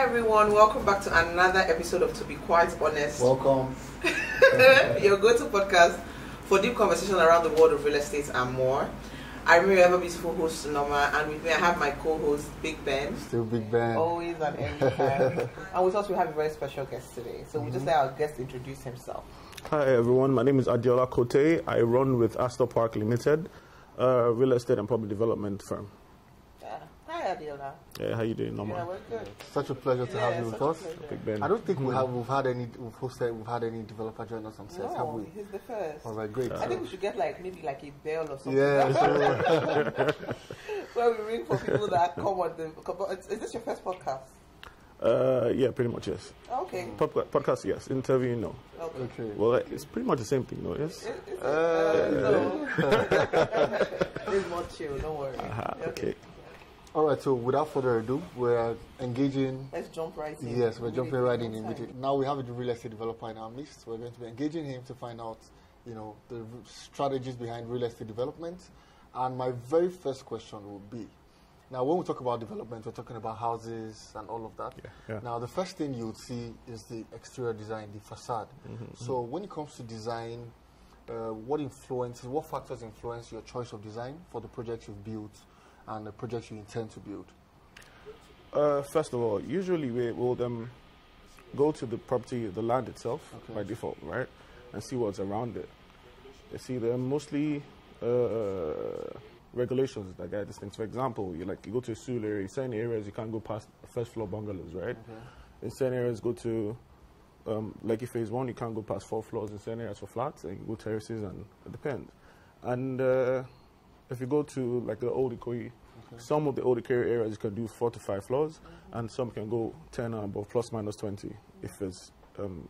everyone, welcome back to another episode of To Be Quite Honest. Welcome. Your go-to podcast for deep conversation around the world of real estate and more. I'm your ever beautiful host, Norma, and with me I have my co-host, Big Ben. Still Big Ben. Always and anytime. And with us we have a very special guest today. So we'll just let our guest introduce himself. Hi everyone, my name is Adeola Kotey. I run with Astor Park Limited, a real estate and property development firm. Hi Adeola. Yeah, how you doing, Norma? Yeah, we're good. Such a pleasure to have you with us. Big Ben. I don't think we've had any developer join us on set, have we? He's the first. All right, great. I think we should get maybe a bell or something. Yeah. Where we ring for people that come on the. Is this your first podcast? Yeah, pretty much, yes. Okay. Podcast, yes. Interview, no. Okay. Well, it's pretty much the same thing, no? Yes. No. It's more chill. Don't worry. Okay. All right, so without further ado, we're engaging. Let's jump right in. Yes, we're jumping right in. Now we have a real estate developer in our midst. We're going to be engaging him to find out, the strategies behind real estate development. And my very first question will be, now when we talk about development, we're talking about houses and all of that. Yeah. Now the first thing you would see is the exterior design, the facade. So when it comes to design, what factors influence your choice of design for the projects you've built and the projects you intend to build? First of all, usually we will go to the property, the land itself, by default, right? And see what's around it. You see, there are mostly regulations that guide these things. For example, you go to a Sule area, certain areas you can't go past first floor bungalows, right? In certain areas, go to Lekki Phase 1, you can't go past 4 floors. In certain areas for flats, and you go terraces, and it depends. And if you go to the old Ikoyi, some of the old Ikoyi areas you can do 4 to 5 floors, and some can go 10 and above, plus minus 20, if it's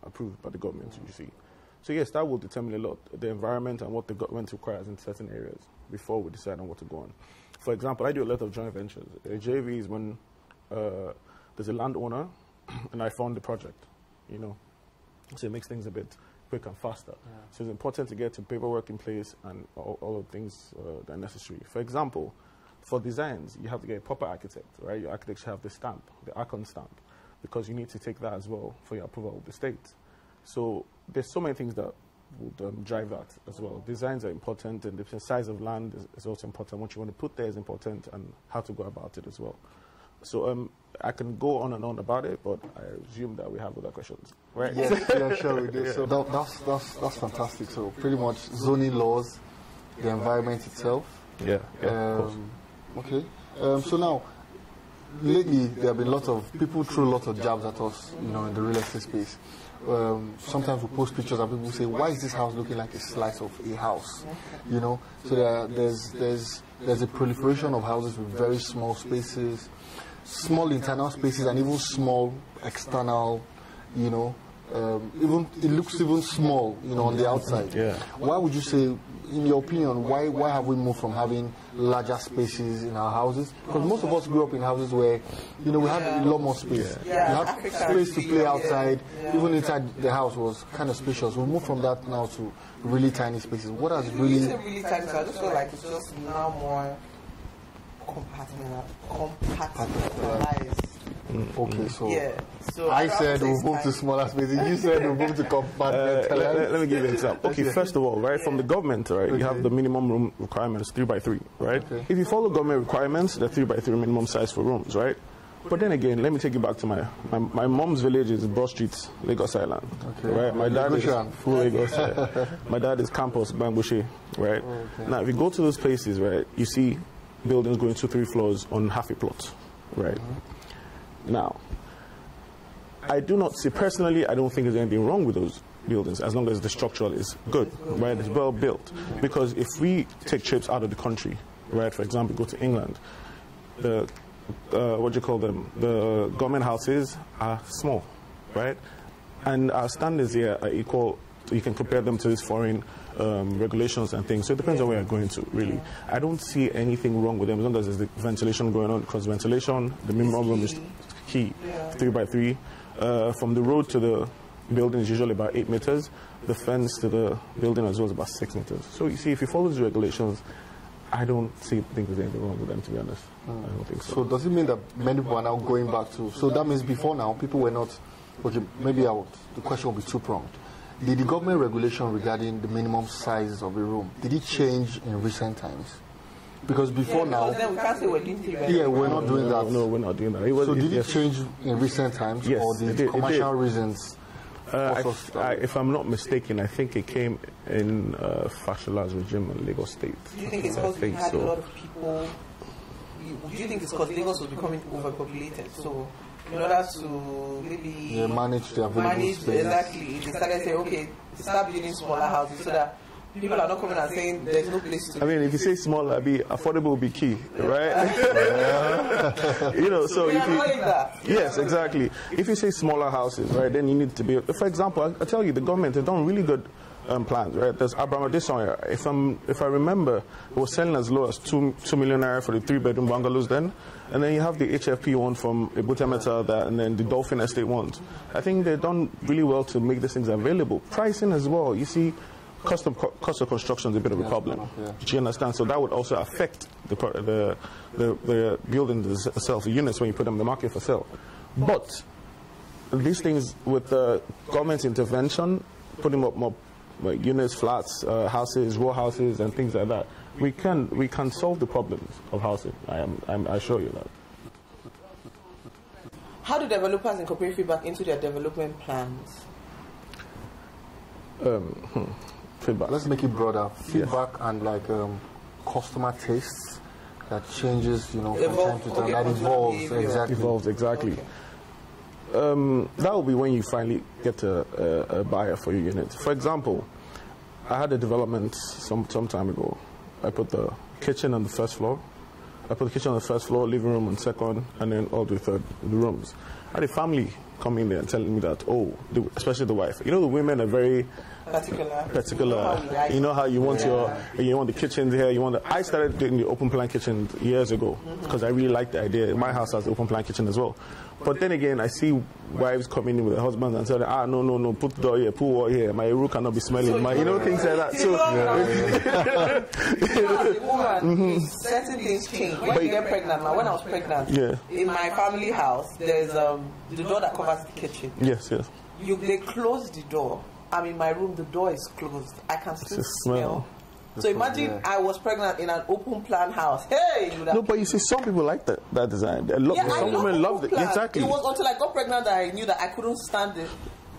approved by the government, you see. So yes, that will determine a lot, the environment and what the government requires in certain areas before we decide on what to go on. For example, I do a lot of joint ventures. A JV is when there's a landowner and I fund the project, So it makes things a bit quick and faster. So it's important to get some paperwork in place and all of the things that are necessary. For example, for designs, you have to get a proper architect, right? Your architect should have the stamp, the Archon stamp, because you need to take that as well for your approval of the state. So there's so many things that would drive that as well. Designs are important, and the size of land is also important. What you want to put there is important, and how to go about it as well. So I can go on and on about it, but I assume that we have other questions, right? Yes, yeah, sure we do. So that's fantastic. So pretty much zoning laws, the environment itself. Yeah, of course. Okay. So now, lately there have been lots of people throw lots of jabs at us, in the real estate space. Sometimes we post pictures and people say, "Why is this house looking like a slice of a house?" So there's a proliferation of houses with very small spaces, small internal spaces, and even small external. Even it looks even small, on the outside. Yeah. Why would you say, in your opinion, why have we moved from having larger spaces in our houses? Because most of us grew up in houses where, we had a lot more space. You had space to play outside. Even inside the house was kind of spacious. We moved from that now to really tiny spaces. What has really... It's really tiny, so I just feel like it's just now more compartmentalized. Okay, so, so I said we'll move to smaller spaces. You said we'll move to compartmentalized. Let me give you an example. Okay, first of all, right, from the government, right, you have the minimum room requirements, 3x3, right? Okay. If you follow government requirements, the 3x3 minimum size for rooms, right? But then again, let me take you back to my mom's village is Broad Street, Lagos Island, right? My dad is full Lagos. My dad is campus, Bambushe, right? Okay. Now, if you go to those places, right, you see buildings going 2-3 floors on half a plot, right? Now, I do not see, personally, I don't think there's anything wrong with those buildings as long as the structure is good, right? It's well built. Because if we take trips out of the country, right, for example, go to England, the government houses are small, right? And our standards here are equal. You can compare them to these foreign regulations and things. So it depends on where you're going to, really. I don't see anything wrong with them as long as there's the ventilation going on, because ventilation, the minimum room is key, 3x3. From the road to the building is usually about 8 meters. The fence to the building as well is about 6 meters. So you see, if you follow these regulations, I don't think there's anything wrong with them, to be honest. I don't think so. So does it mean that many people are now going back to... So that means before now, people were not... Okay, maybe the question will be two-pronged. Did the government regulation regarding the minimum size of a room, did it change in recent times? Because before now... Then we can't say we're doing three bedrooms. Yeah, we're not doing that. No, we're not doing that. So did it change in recent times? Yes, or the commercial reasons? If I'm not mistaken, I think it came in Fashola's regime in Lagos State. Do you think it's because we had a lot of people? Do you think it's because Lagos was becoming overpopulated? So in order to maybe manage the available space. Exactly, they started saying, okay, start building smaller houses so that people are not coming and saying there's no place to. I mean, if you say smaller, affordable will be key, right? You know, so if you, yes, exactly. If you say smaller houses, right, then you need to be. For example, I tell you, the government has done really good plans, right? There's Abraham Adesoya. If I remember, it was selling as low as 2 million naira for the 3-bedroom bungalows then. And then you have the HFP one from Ebute Meta, and then the Dolphin Estate ones. I think they've done really well to make these things available. Pricing as well. You see, cost of construction is a bit of a problem. Do you understand? So that would also affect the building itself, the units when you put them in the market for sale. But these things with the government intervention, putting up more units, flats, houses, row houses, and things like that, we can solve the problems of housing. I assure you that. How do developers incorporate feedback into their development plans? Feedback. Let's make it broader. Feedback and like customer tastes that changes, from time to time. That evolves. Exactly. Evolves, exactly. Okay. That will be when you finally get a buyer for your unit. For example, I had a development some time ago. I put the kitchen on the first floor. I put the kitchen on the first floor, living room on second, and then all the third rooms. I had a family come in there and telling me that, especially the wife. The women are very particular. You know how you want you want the kitchen here. I started doing the open plan kitchen years ago because I really liked the idea. My house has the open plan kitchen as well. But then again, I see wives coming in with their husbands and saying, no, put the door here, put wall here. My room cannot be smelling. Things like that. So, certain things change. When you get pregnant, when I was pregnant, in my family house, there's the door that covers the kitchen. Yes. They close the door. I'm in my room, the door is closed. I can still smell. So imagine I was pregnant in an open plan house. Hey! No, but you see, some people like that design. Some women love it. Exactly. It was until I got pregnant that I knew that I couldn't stand it.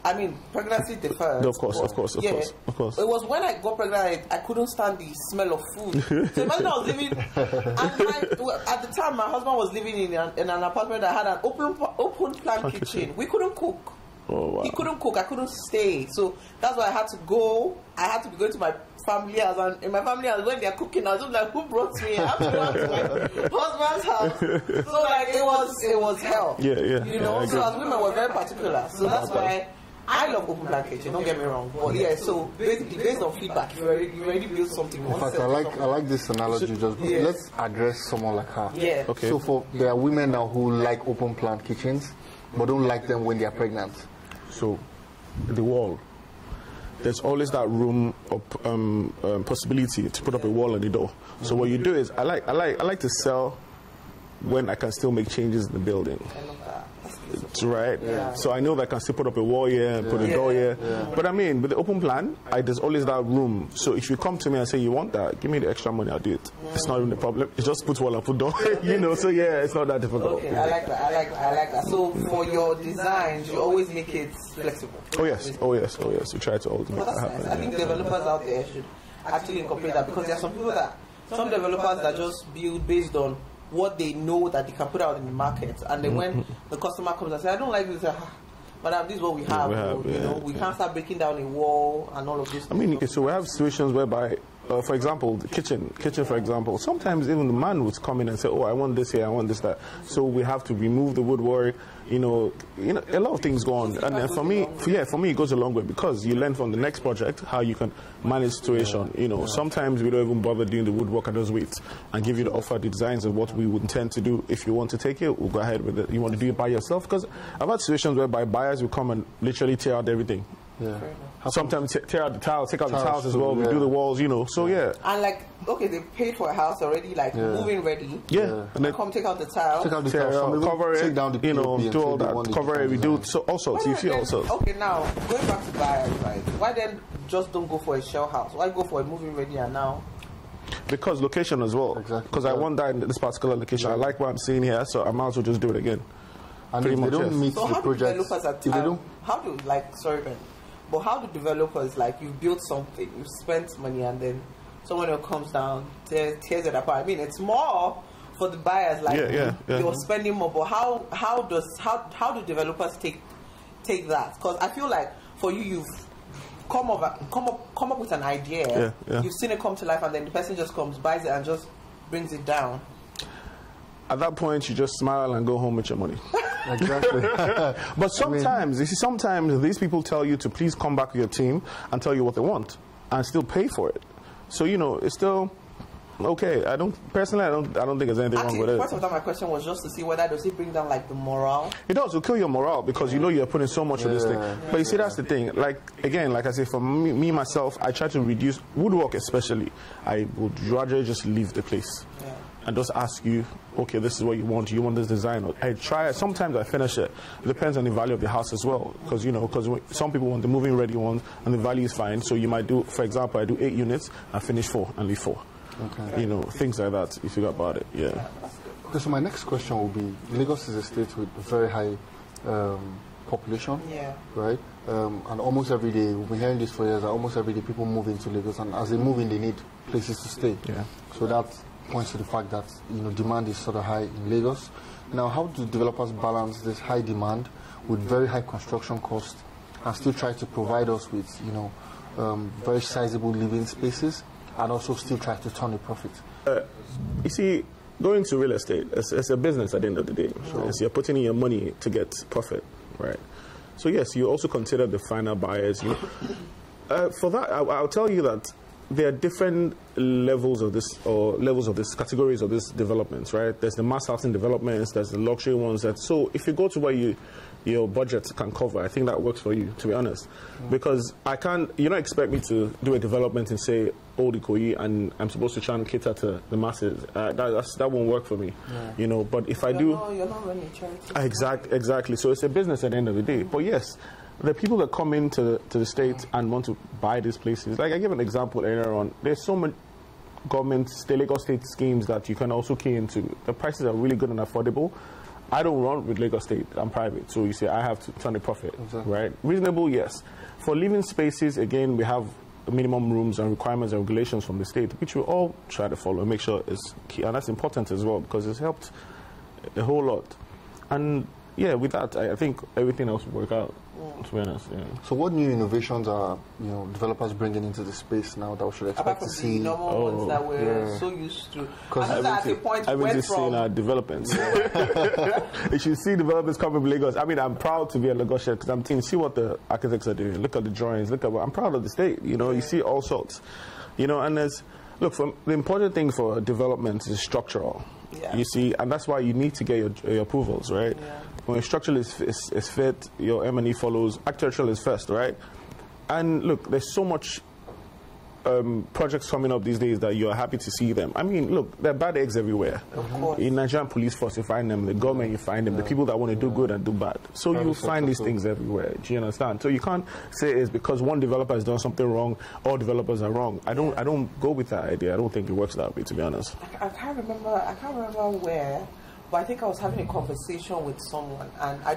I mean, pregnancy deferred. Of course. Of course. It was when I got pregnant I couldn't stand the smell of food. So imagine I was living, at the time my husband was living in an apartment that had an open plan kitchen. We couldn't cook. Oh, wow. He couldn't cook. I couldn't stay. So that's why I had to go. I had to be going to my family house. And in my family house, when they're cooking, I was just like, who brought me? I have to run to my husband's house. So it was hell. Yeah. So as women, we're very particular. So that's why I love open plan kitchen. Don't get me wrong. But so basically, based on feedback, you already built something. In fact, I like this analogy you just. Let's address someone like her. Yeah. Okay. So there are women now who like open plan kitchens, but don't like them when they are pregnant. So, the wall. There's always that room of possibility to put up a wall on the door. So what you do is, I like to sell when I can still make changes in the building. Right? Yeah. So I know that I can still put up a wall here and put a door here. Yeah. But I mean, with the open plan, there's always that room. So if you come to me and say you want that, give me the extra money, I'll do it. It's not even a problem. It's just put wall and put door. So it's not that difficult. Okay, I like that. So for your designs, you always make it flexible. Oh yes. We try to always make that happen. Nice. I think developers out there should actually incorporate that, because there are some developers that just build based on what they know that they can put out in the market, and then when the customer comes and says, I don't like this, madam, this is what we have. We can't start breaking down a wall and all of this. I mean, so we have situations whereby, for example, the kitchen, for example, sometimes even the man would come in and say, I want this here, I want this, that. So we have to remove the woodwork. A lot of things go on, and for me, it goes a long way, because you learn from the next project how you can manage situation. Sometimes we don't even bother doing the woodwork and just wait and give you the offer, the designs of what we would intend to do. If you want to take it, we'll go ahead with it. You want to do it by yourself, because I've had situations whereby buyers will come and literally tear out everything Yeah. Sometimes tear out the tiles, take out the tiles as too, well. We do the walls, you know. So yeah. And like, okay, they paid for a house already, like moving ready. Yeah. And then come take out the tiles. Take out the tiles, cover it, take down the you know, POP do all that, cover it. We do all sorts. You see all sorts. Okay, now going back to buyers, right? Why then just don't go for a shell house? Why go for a moving ready and now? Because location as well. Exactly. Because I want that in this particular location. I like what I'm seeing here, so I might as well just do it again. And if they don't meet so the project, how do like sorry Ben, but how do developers like you've built something, you've spent money, and then someone else comes down, tears it apart? I mean, it's more for the buyers, like you're spending more. But how do developers take that? Because I feel like for you've come up with an idea, you've seen it come to life, and then the person just comes, buys it, and just brings it down. At that point, you just smile and go home with your money. Exactly. But sometimes, you see, sometimes these people tell you to please come back with your team and tell you what they want and still pay for it. So, you know, it's still okay. I don't think there's anything wrong with it. Part of that, my question was just to see whether does it bring down like the morale. It does. It'll kill your morale because you know you're putting so much of this thing. But you see, that's the thing. Like again, like I say, for me myself, I try to reduce woodwork, especially. I would rather just leave the place. And just ask you, okay, this is what you want. Do you want this design? I try. Sometimes I finish it. It depends on the value of the house as well, because you know, some people want the moving ready ones, and the value is fine. So you might do, for example, I do 8 units, I finish 4 and leave 4. Okay. You know, things like that. If you got about it, yeah. Okay, so my next question will be: Lagos is a state with very high population, right? And almost every day, we've been hearing this for years. That almost every day, people move into Lagos, and as they move in, they need places to stay. Yeah. So that points to the fact that demand is sort of high in Lagos. Now, how do developers balance this high demand with very high construction costs and still try to provide us with very sizable living spaces and also still try to turn a profit? You see, going to real estate, it's a business at the end of the day. Sure. So you're putting in your money to get profit, right? So yes, you also consider the final buyers. For that, I'll tell you that there are different levels of this, categories of this developments, right? There's the mass housing developments, there's the luxury ones. So if you go to where your budget can cover, I think that works for you, to be honest. Because you don't expect me to do a development in, say, Old Ikoyi, and I'm supposed to try and cater to the masses. That won't work for me, But if I do... You're not running charity. Exactly. So it's a business at the end of the day. But yes, the people that come into the state and want to buy these places, like I gave an example earlier on, there's so many Lagos state schemes that you can also key into. The prices are really good and affordable. I don't run with Lagos State. I'm private, so you say I have to turn a profit, right? Reasonable, yes. For living spaces, again, we have minimum rooms and requirements and regulations from the state, which we all try to follow and make sure it's key. And that's important as well because it's helped a whole lot. And yeah, with that, I think everything else will work out. To be honest, So, what new innovations are developers bringing into the space now that we should expect to see? The normal ones that we're so used to. Because I've been seeing our developments. You should see developers coming from Lagos. I mean, I'm proud to be a Lagosian because I'm seeing, see what the architects are doing. Look at the drawings. I'm proud of the state. You see all sorts. And the important thing for development is structural. Yeah. You see, and that's why you need to get your approvals, right? Yeah. When your structure is fit, your M&E follows. Architectural is first, right? And look, there's so much projects coming up these days that you are happy to see them. I mean, look, there are bad eggs everywhere. Of course. In Nigerian police force, you find them. The government, you find them. The people that want to do good and do bad. So you find these things everywhere. Do you understand? So you can't say it's because one developer has done something wrong, all developers are wrong. I don't go with that idea. I don't think it works that way, to be honest. I can't remember where, but I think I was having a conversation with someone, and I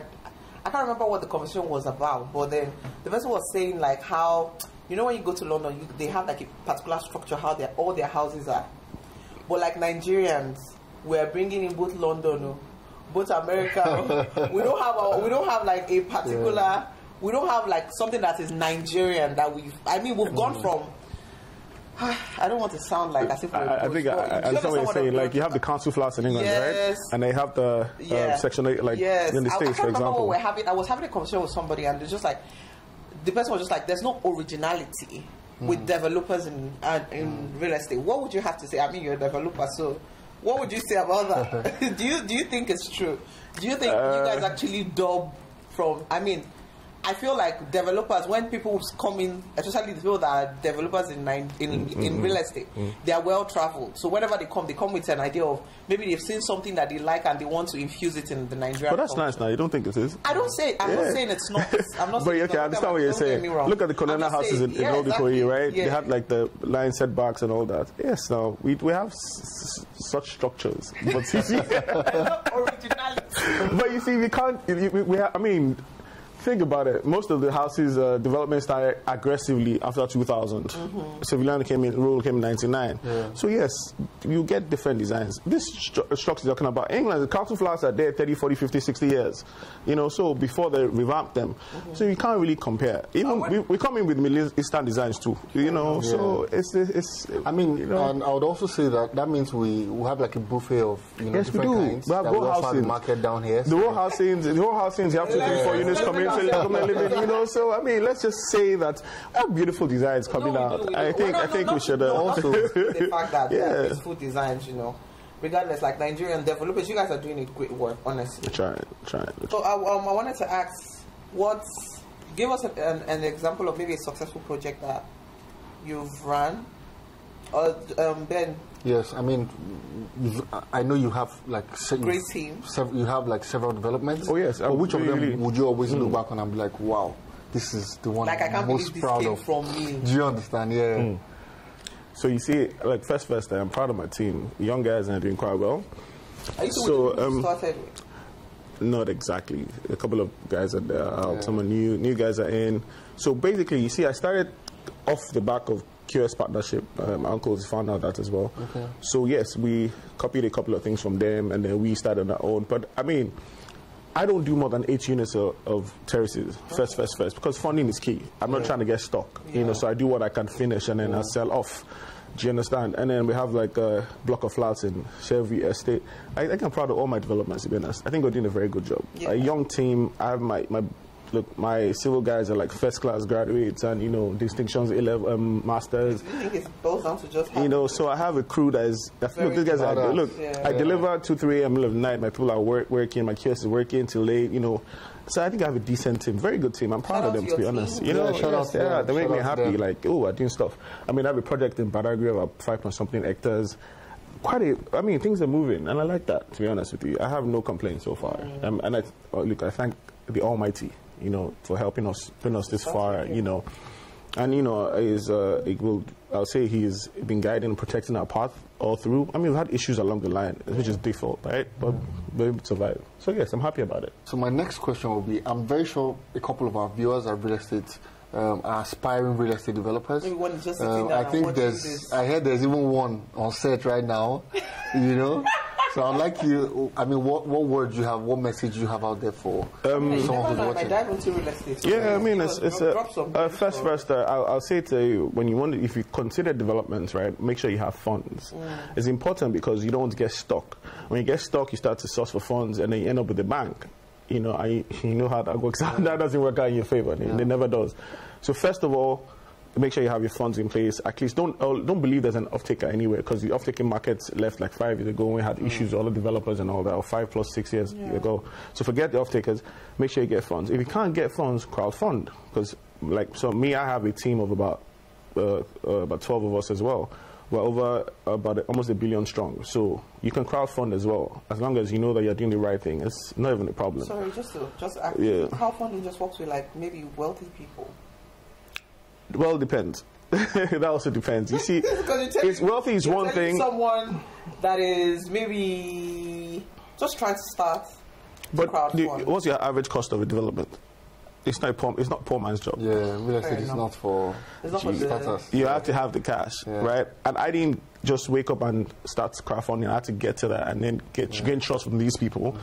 can't remember what the conversation was about, but then the person was saying like how, when you go to London, they have like a particular structure, how all their houses are. But like Nigerians, we are bringing in both London, both America. we don't have like a particular, we don't have like something that is Nigerian that we've gone from. I don't want to sound like as if I think I understand what you're saying. Like you have the council flats in England, right? And they have the section 8, like in the States, for example. I was having a conversation with somebody, and it's just like the person was just like, "There's no originality with developers in real estate." What would you have to say? I mean, you're a developer, so what would you say about that? Do you think it's true? Do you think you guys actually dub from? I mean, I feel like developers, when people come in, especially the people that are developers in real estate, they are well traveled. So whenever they come with an idea of maybe they've seen something that they like and they want to infuse it in the Nigerian. But that's nice now. You don't think it is? I don't say. I'm not saying it's not. I'm not. But saying okay, I understand what you're saying. Look at the colonial houses in Old Ikoyi, right? Yeah. They had like the line setbacks and all that. Yes, now we have such structures, but you see, but you see, we can't. I mean. Think about it. Most of the houses development started aggressively after 2000. Civilian rule came in 99. Yeah. So yes, you get different designs. This structure you're talking about, England, the council flats are there 30, 40, 50, 60 years. You know, so before they revamped them. So you can't really compare. Even we come in with Middle Eastern designs too. You know, so it's. I mean, you know, and I would also say that means we have like a buffet of yes, different kinds. We have whole housing. The market down here. The whole housing, you have 2, 3, 4 units coming. You know, so I mean, let's just say that beautiful designs coming out. I think we should also the fact that it's food designs, you know, regardless, like Nigerian developers, you guys are doing a great work, honestly. Trying. So I wanted to ask, give us an example of maybe a successful project that you've run, or Ben. Yes, I mean, I know you have like great team. You have like several developments. Oh yes, which of them would you always look back on and be like, wow, this is the one like I can't most believe proud this came of? From me. Do you understand? Yeah. So you see, like first, I'm proud of my team. Young guys are doing quite well. Are you started with? Not exactly. A couple of guys are there out. Some new guys are in. So basically, you see, I started off the back of QS partnership. My uncles found out that as well. Okay. So yes, we copied a couple of things from them, and then we started our own. But I mean, I don't do more than 8 units of terraces. First, because funding is key. I'm not trying to get stuck, you know. So I do what I can finish, and then I sell off. Do you understand? And then we have like a block of flats in Shelby Estate. I think I'm proud of all my developments, to be honest. I think we're doing a very good job. Yeah. A young team. I have my civil guys are like first class graduates and, you know, distinctions, masters. I think it boils down to just, you know, so I have a crew that is, look, these guys are, I deliver 2, 3 a.m. middle of the night. My people are working, my QS is working till late, you know. So I think I have a decent team, very good team. I'm proud of them, to be honest. You know, they make me happy, like, I'm doing stuff. I mean, I have a project in Badagry about 5-something hectares. I mean, things are moving, and I like that, to be honest with you. I have no complaints so far. And I thank the Almighty, you know, for helping us, putting us this far, you know. And, you know, I'll say he's been guiding and protecting our path all through. I mean, we've had issues along the line, which is default, right? But we're able to survive. So, yes, I'm happy about it. So my next question will be, I'm very sure a couple of our viewers are real estate, are aspiring real estate developers. I heard there's even one on set right now, you know. So I'd like you, I mean, what word you have, what message you have out there for someone who's watching? Dive into real estate. Yeah, I mean, first, I'll say to you, if you consider development, right, make sure you have funds. It's important because you don't want to get stuck. When you get stuck, you start to source for funds, and then you end up with the bank. You know, you know how that works out. That doesn't work out in your favor. It never does. So first of all, make sure you have your funds in place. At least don't believe there's an off-taker anywhere, because the off-taking markets left like 5 years ago when we had issues with all the developers and all that, or 5 plus 6 years ago. So forget the off-takers. Make sure you get funds. If you can't get funds, crowdfund. Because I have a team of about 12 of us as well. We're over about almost 1 billion strong. So you can crowdfund as well, as long as you know that you're doing the right thing. It's not even a problem. Sorry, crowdfunding just works with like maybe wealthy people. Well, it depends. That also depends. You see, wealthy is one thing. Someone that is maybe just trying to start. But what's your average cost of a development? It's not poor man's job. Yeah, real estate is not for starters. You have to have the cash, right? And I didn't just wake up and start crowdfunding. I had to get to that and then gain trust from these people,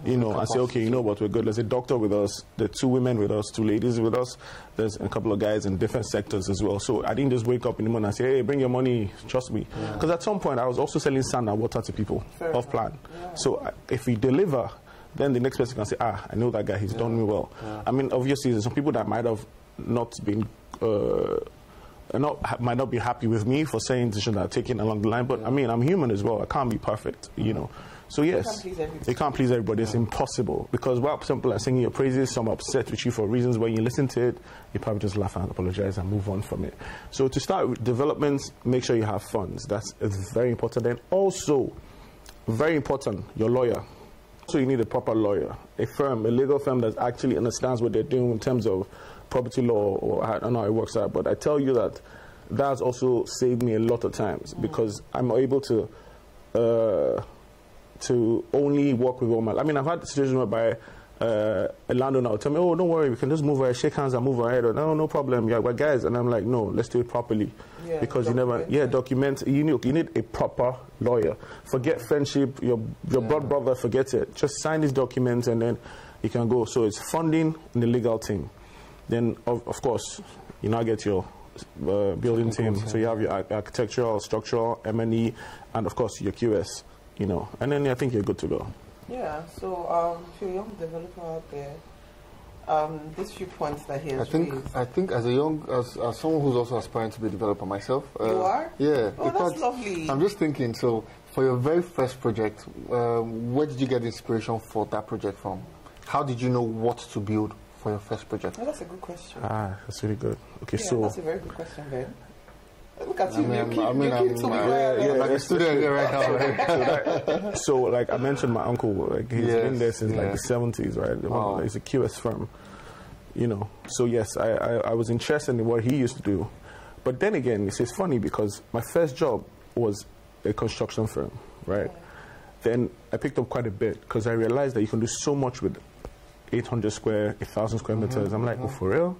you know, and say, okay, you know what, we're good. There's a doctor with us, there's 2 women with us, 2 ladies with us. There's a couple of guys in different sectors as well. So I didn't just wake up in the morning and say, hey, bring your money, trust me. Because at some point I was also selling sand and water to people off plan. So if we deliver, then the next person can say, I know that guy, he's done me well. I mean, obviously, there's some people that might have not been, might not be happy with me for saying decisions that I've taken along the line, but I mean, I'm human as well. I can't be perfect, you know. So yes, you can't please everybody. It's impossible, because while some people are singing your praises, some are upset with you for reasons. When you listen to it, you probably just laugh and apologize and move on from it. So to start with developments, make sure you have funds. That's very important. And also, very important, your lawyer. So you need a proper lawyer, a legal firm that actually understands what they're doing in terms of property law, or I don't know how it works out. But I tell you that that's also saved me a lot of times, because I'm able to only work with all my... I mean, I've had situations whereby a landowner will tell me, oh, don't worry, we can just move ahead, shake hands and move ahead, or no problem, yeah, we're guys. And I'm like, no, let's do it properly. Yeah, because document, you need a proper lawyer. Forget friendship, your blood brother, forget it. Just sign these documents and then you can go. So it's funding and the legal team. Then, of course, you now get your building team. So you have your architectural, structural, M&E, and of course your QS. And then I think you're good to go. Yeah, so if you're a young developer out there, these few points that he has raised. I think as someone who's also aspiring to be a developer myself. You are? Yeah. Oh, that's lovely. I'm just thinking, so for your very first project, where did you get inspiration for that project from? How did you know what to build for your first project? Oh, that's a good question. That's really good. Okay, yeah, so... that's a very good question, Ben. Look at you, I'm like a student here right now. Right? So, like I mentioned, my uncle, like he's been there since like the 70s, right? Wow. He's a QS firm, So yes, I was interested in what he used to do. But then again, it's funny because my first job was a construction firm, right? Yeah. Then I picked up quite a bit because I realized that you can do so much with 800 square, 1,000 square meters. I'm like, oh, for real?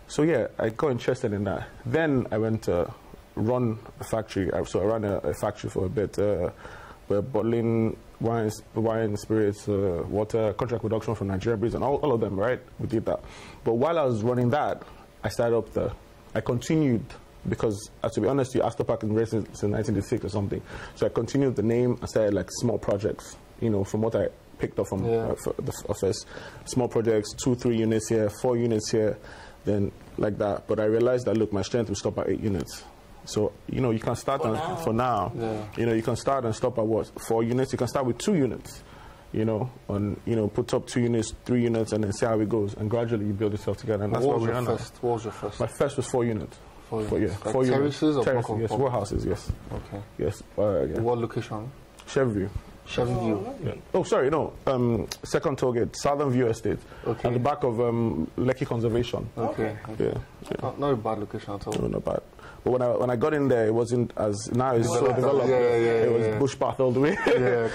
So yeah, I got interested in that. Then I went to run a factory. So I ran a factory for a bit. We're bottling wine, spirits, water, contract production from Nigeria Breeze, and all of them, right? We did that. But while I was running that, I started up I continued, because to be honest, I stopped back in racing since 1986 or something. So I continued the name. I started like small projects, from what I picked up from the office. Small projects, 2-3 units here, 4 units here, then like that. But I realized that, look, my strength will stop at 8 units. So, you can start for now. Yeah. You can start and stop at what? 4 units. You can start with 2 units, put up 2 units, 3 units, and then see how it goes. And gradually you build yourself together. And that's what we're on. What was your first? My first was 4 units. 4 units. Like 4 terraces units. Or yes, warehouses, yes. Okay. Yes. Yeah. What location? Cheverview. Yeah. Oh, sorry, no. Second Tollgate, Southern View Estate. Okay. At the back of Lekki Conservation. Okay. Yeah. Not a bad location at all. No, not bad. But when I got in there, it wasn't as... Now it's so developed. It was bush path all the way.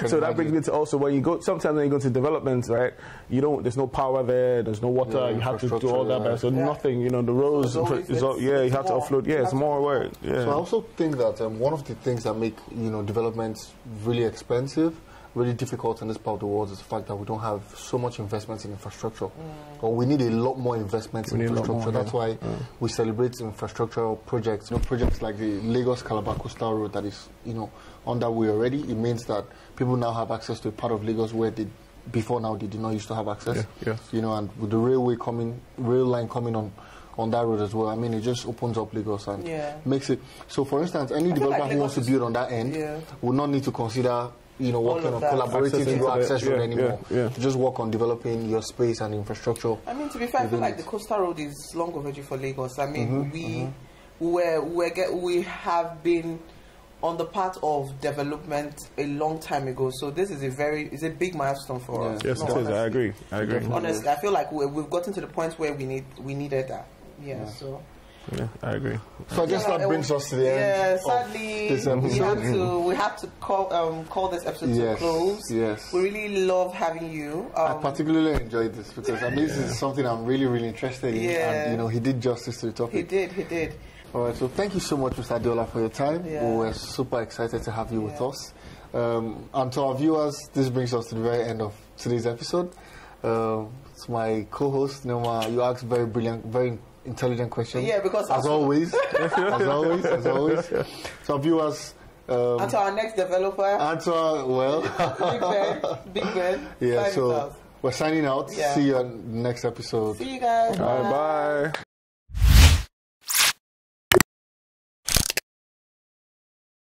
So that brings me to also when you go... Sometimes when you go to developments, right, there's no power there, there's no water, you have to do all that. So nothing, the roads... you have to offload. Yeah, it's more work. Yeah. So I also think that one of the things that make, developments really expensive, really difficult in this part of the world is the fact that we don't have so much investment in infrastructure. Or we need a lot more investment in infrastructure. That's why we celebrate infrastructural projects. Projects like the Lagos-Calabar Coastal Road that is, underway already. It means that people now have access to a part of Lagos where before now they did not used to have access. And with the rail line coming on that road as well. I mean, it just opens up Lagos and makes it. So, for instance, any developer who wants to build on that end will not need to consider working on collaborating to access road anymore. To just work on developing your space and infrastructure. I mean, to be fair, I feel like the coastal road is long overdue for Lagos. I mean, we have been on the path of development a long time ago. So this is a big milestone for us. Yes, it is. I agree. Honestly, I feel like we've gotten to the point where we needed that. So. Yeah, I agree. So I guess that brings us to the end. Yeah, sadly, we have to call this episode to close. Yes. We really love having you. I particularly enjoyed this because this is something I'm really, really interested in. And he did justice to the topic. He did. All right, so thank you so much, Mr. Adeola, for your time. We're super excited to have you with us. And to our viewers, this brings us to the very end of today's episode. It's my co-host, Noma. You asked very brilliant, very intelligent questions. Yeah, because as always. So viewers, and to our next developer, and to our Big Ben. Yeah, so we're signing out. See you on the next episode. See you guys. Bye.